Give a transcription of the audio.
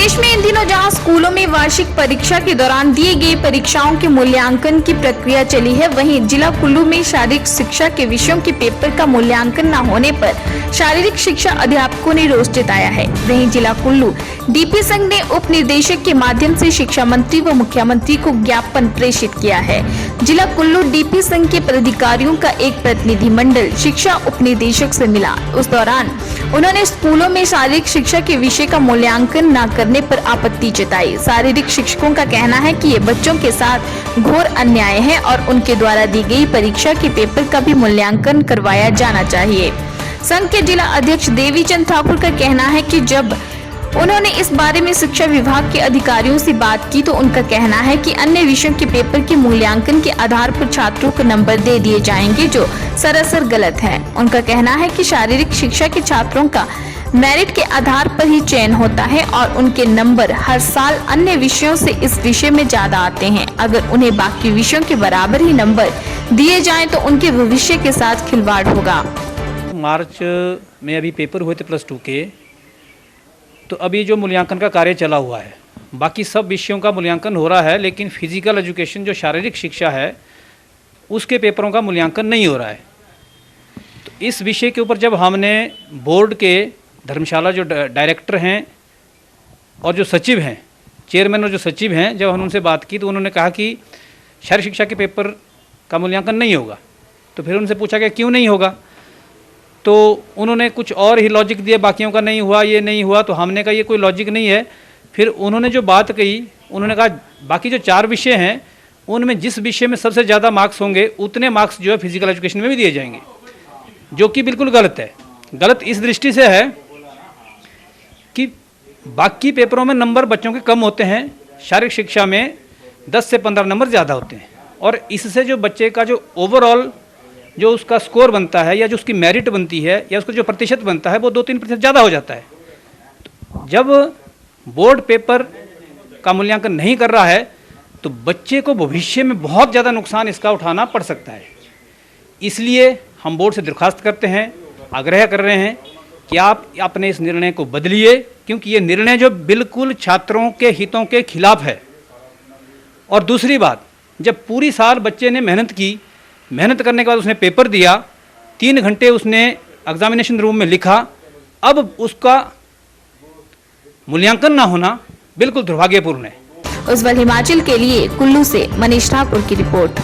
प्रदेश में इन दिनों जहां स्कूलों में वार्षिक परीक्षा के दौरान दिए गए परीक्षाओं के मूल्यांकन की प्रक्रिया चली है, वहीं जिला कुल्लू में शारीरिक शिक्षा के विषयों के पेपर का मूल्यांकन न होने पर शारीरिक शिक्षा अध्यापकों ने रोष जताया है। वहीं जिला कुल्लू डीपी संघ ने उप निदेशक के माध्यम से शिक्षा मंत्री व मुख्यमंत्री को ज्ञापन प्रेषित किया है। जिला कुल्लू डीपी संघ के पदाधिकारियों का एक प्रतिनिधि मंडल शिक्षा उप निदेशक से मिला। उस दौरान उन्होंने स्कूलों में शारीरिक शिक्षा के विषय का मूल्यांकन न करने पर आपत्ति जताई। शारीरिक शिक्षकों का कहना है कि ये बच्चों के साथ घोर अन्याय है और उनके द्वारा दी गई परीक्षा के पेपर का भी मूल्यांकन करवाया जाना चाहिए। संघ के जिला अध्यक्ष देवीचंद ठाकुर का कहना है कि जब उन्होंने इस बारे में शिक्षा विभाग के अधिकारियों से बात की तो उनका कहना है कि अन्य विषयों के पेपर के मूल्यांकन के आधार पर छात्रों को नंबर दे दिए जाएंगे, जो सरासर गलत है। उनका कहना है कि शारीरिक शिक्षा के छात्रों का मेरिट के आधार पर ही चयन होता है और उनके नंबर हर साल अन्य विषयों से इस विषय में ज्यादा आते हैं। अगर उन्हें बाकी विषयों के बराबर ही नंबर दिए जाएं तो उनके भविष्य के साथ खिलवाड़ होगा। मार्च में अभी पेपर हुए थे +2 के, तो अभी जो मूल्यांकन का कार्य चला हुआ है, बाकी सब विषयों का मूल्यांकन हो रहा है, लेकिन फिजिकल एजुकेशन जो शारीरिक शिक्षा है उसके पेपरों का मूल्यांकन नहीं हो रहा है। तो इस विषय के ऊपर जब हमने बोर्ड के धर्मशाला जो डायरेक्टर हैं और जो सचिव हैं, चेयरमैन और जो सचिव हैं, जब हमने उनसे बात की तो उन्होंने कहा कि शारीरिक शिक्षा के पेपर का मूल्यांकन नहीं होगा। तो फिर उनसे पूछा कि क्यों नहीं होगा, तो उन्होंने कुछ और ही लॉजिक दिया, बाकियों का नहीं हुआ, ये नहीं हुआ। तो हमने कहा ये कोई लॉजिक नहीं है। फिर उन्होंने जो बात कही, उन्होंने कहा बाकी जो 4 विषय हैं उनमें जिस विषय में सबसे ज़्यादा मार्क्स होंगे उतने मार्क्स जो है फिजिकल एजुकेशन में भी दिए जाएंगे, जो कि बिल्कुल गलत है। गलत इस दृष्टि से है कि बाकी पेपरों में नंबर बच्चों के कम होते हैं, शारीरिक शिक्षा में 10 से 15 नंबर ज़्यादा होते हैं, और इससे जो बच्चे का जो ओवरऑल जो उसका स्कोर बनता है या जो उसकी मेरिट बनती है या उसका जो प्रतिशत बनता है वो 2-3% ज़्यादा हो जाता है। जब बोर्ड पेपर का मूल्यांकन नहीं कर रहा है तो बच्चे को भविष्य में बहुत ज़्यादा नुकसान इसका उठाना पड़ सकता है। इसलिए हम बोर्ड से दरख्वास्त करते हैं, आग्रह कर रहे हैं कि आप अपने इस निर्णय को बदलिए, क्योंकि ये निर्णय जो बिल्कुल छात्रों के हितों के खिलाफ है। और दूसरी बात, जब पूरी साल बच्चे ने मेहनत की, मेहनत करने के बाद उसने पेपर दिया, 3 घंटे उसने एग्जामिनेशन रूम में लिखा, अब उसका मूल्यांकन ना होना बिल्कुल दुर्भाग्यपूर्ण है। उज्ज्वल हिमाचल के लिए कुल्लू से मनीष ठाकुर की रिपोर्ट।